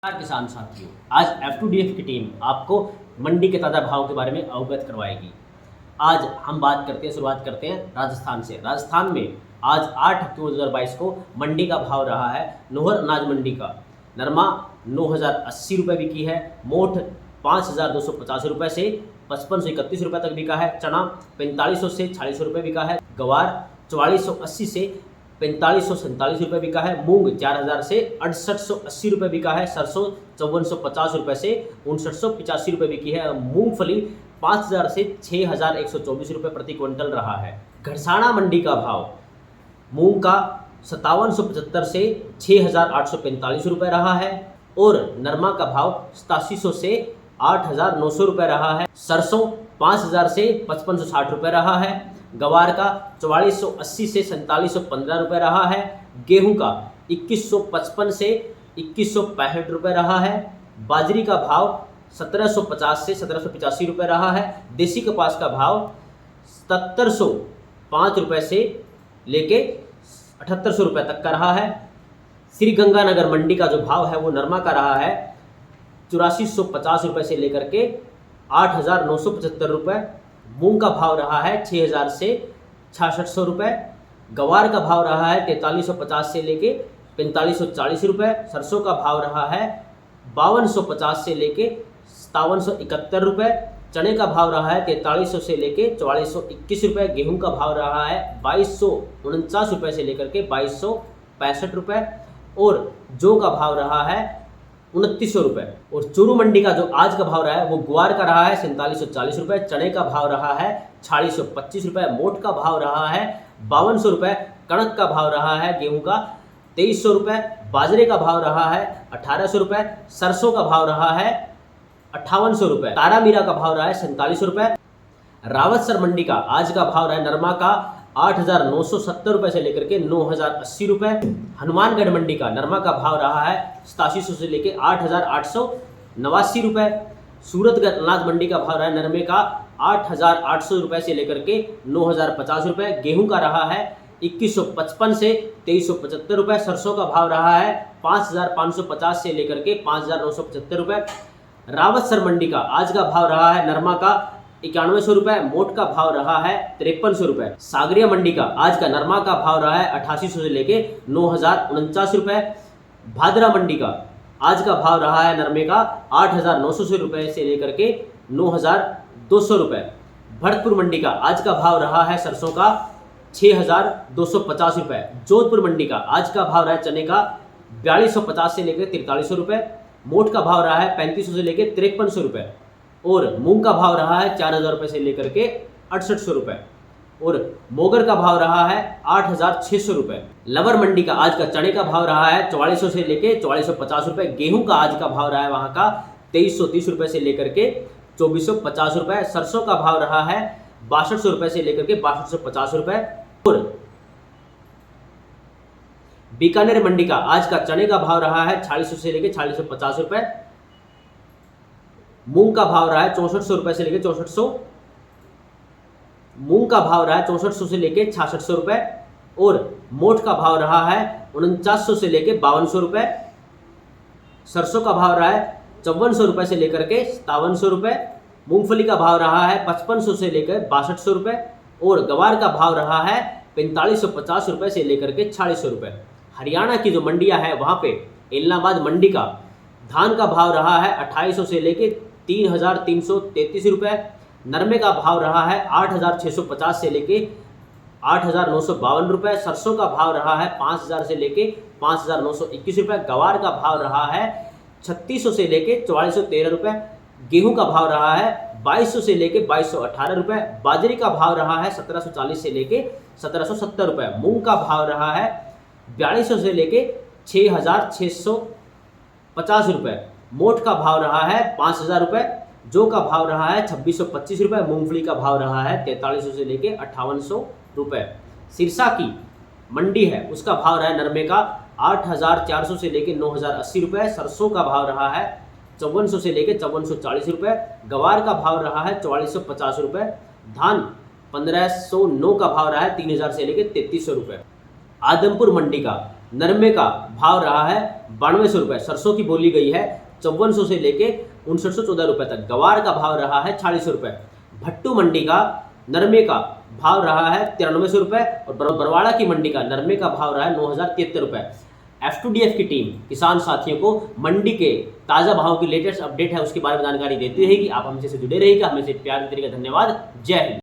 नमस्कार किसान साथियों, आज F2DF की टीम आपको मंडी के ताज़ा भाव के बारे में अवगत करवाएगी। आज हम शुरुआत करते हैं राजस्थान से। राजस्थान में आज 8 अक्टूबर 2022 को मंडी का भाव रहा है। नोहर अनाज मंडी का नरमा 9,080 रुपये बिकी है। मोठ 5,250 रुपये से 5531 रुपये तक बिका है। चना 4500 से 4600 रुपये बिका है। गवार 4480 से 4547 रुपये बिका है। मूंग 4000 से 6880 रुपये बिका है। सरसों 5450 रुपये से 5985 रुपये बिकी है। मूंगफली 5000 से 6124 रुपये प्रति क्विंटल रहा है। घड़साना मंडी का भाव मूंग का 5775 से 6845 रुपये रहा है और नरमा का भाव 8700 से 8900 रुपये रहा है। सरसों 5000 से 5560 रुपये रहा है। गवार का 4480 से 4715 रुपये रहा है। गेहूं का 2155 से 2165 रुपये रहा है। बाजरी का भाव 1750 से 1785 रुपये रहा है। देसी कपास का भाव 7705 रुपये से लेके 7800 रुपये तक का रहा है। श्री गंगानगर मंडी का जो भाव है वो नरमा का रहा है 8450 रुपये से लेकर के 8975 रुपये। मूंग का भाव रहा है 6000 से 6600 रुपये। गवार का भाव रहा है 4350 से लेके 4540 रुपये। सरसों का भाव रहा है 5250 से लेके 5771 रुपये। चने का भाव रहा है 4300 से लेके 4421 रुपये। गेहूं का भाव रहा है 2249 रुपये से लेकर के 2265 रुपये और जौ का भाव रहा है 2900 रुपये। और चूरू मंडी का जो आज का भाव रहा है वो ग्वार का रहा है 4740 रुपये। चने का भाव रहा है 4625 रुपये। मोठ का भाव रहा है 5200 रुपये। कणक का भाव रहा है गेहूं का 2300 रुपये। बाजरे का भाव रहा है 1800 रुपये। सरसों का भाव रहा है 5800 रुपये। तारा मीरा का भाव रहा है 4700 रुपये। रावतसर मंडी का आज का भाव रहा है नरमा का 8970 रुपये से लेकर के 9080 रुपये। हनुमानगढ़ मंडी का नरमा का भाव रहा है 8700 से लेकर 8889 रुपये। सूरतगढ़ अनाज मंडी का भाव रहा है नरमे का 8800 रुपये से लेकर के 9050 रुपये। गेहूं का रहा है 2155 से 2375 रुपये। सरसों का भाव रहा है 5550 से लेकर के 5975 रुपये। रावतसर मंडी का आज का भाव रहा है नरमा का 9100 रुपये। मोट का भाव रहा है 5300 रुपये। सागरिया मंडी का आज का नरमा का भाव रहा है 8800 से लेके 9049 रुपये। भादरा मंडी का आज का भाव रहा है नरमे का 8900 रुपये से लेकर के 9200 रुपये। भरतपुर मंडी का आज का भाव रहा है सरसों का 6250 रुपये। जोधपुर मंडी का आज का भाव रहा है चने का 4250 से लेकर 4300 रुपये। मोट का भाव रहा है 3500 से लेकर 5300 रुपये और मूंग का भाव रहा है 4000 रुपये से लेकर के 6800 रुपये और मोगर का भाव रहा है 8600 रुपये। लवर मंडी का आज का चने का भाव रहा है 4400 से लेके 4450 रुपये। गेहूं का आज का भाव रहा है वहाँ का 2330 रुपये से लेकर के 2450 रुपये। सरसों का भाव रहा है 6200 रुपये से लेकर के 6250 रुपये और बीकानेर मंडी का आज का चने का भाव रहा है 4600 से लेकर 4650 रुपये। मूंग का भाव रहा है 6400 रुपये से लेकर 6400। मूंग का भाव रहा है 6400 से लेकर 6600 रुपये और मोठ का भाव रहा है 4900 से लेकर 5200 रुपये। सरसों का भाव रहा है 5400 रुपये से लेकर के 5700 रुपये। मूंगफली का भाव रहा है 5500 से लेकर 6200 रुपये और गवार का भाव रहा है 4550 रुपये से लेकर के 4600 रुपये। हरियाणा की जो मंडियां हैं वहाँ पे इलाहाबाद मंडी का धान का भाव रहा है 2800 से लेकर 3333 रुपये। नरमे का भाव रहा है 8650 से लेके 8952 रुपये। सरसों का भाव रहा है 5000 से लेके 5921 रुपये। गवार का भाव रहा है 3600 से लेके 4413 रुपये। गेहूं का भाव रहा है 2200 से लेके 2218 रुपये। बाजरे का भाव रहा है 1740 से लेके 1770 रुपये। मूंग का भाव रहा है 4200 से लेके 6650 रुपये। मोठ का भाव रहा है 5000 रुपये। जौ का भाव रहा है 2625 रुपये। मूंगफली का भाव रहा है 4300 से लेके 5800 रुपये। सिरसा की मंडी है उसका भाव रहा है नरमे का 8400 से लेके 9080 रुपये। सरसों का भाव रहा है 5400 से लेके 5440 रुपये। गवार का भाव रहा है 4450 रुपये। धान 1509 का भाव रहा है 3000 से लेके 3300 रुपये। आदमपुर मंडी का नरमे का भाव रहा है 9200 रुपये, सरसों की बोली गई है 5400 से लेके 5914 रुपये तक, गवार का भाव रहा है 4600 रुपये, भट्टू मंडी का नरमे का भाव रहा है 9300 रुपये और बरवाड़ा की मंडी का नरमे का भाव रहा है 9073 रुपये। F2DF की टीम किसान साथियों को मंडी के ताज़ा भाव की लेटेस्ट अपडेट है उसके बारे में जानकारी देती रहेगी। आप हमसे जुड़े रहिएगा, हमें से प्यार देते रहिएगा। धन्यवाद, जय हिंद।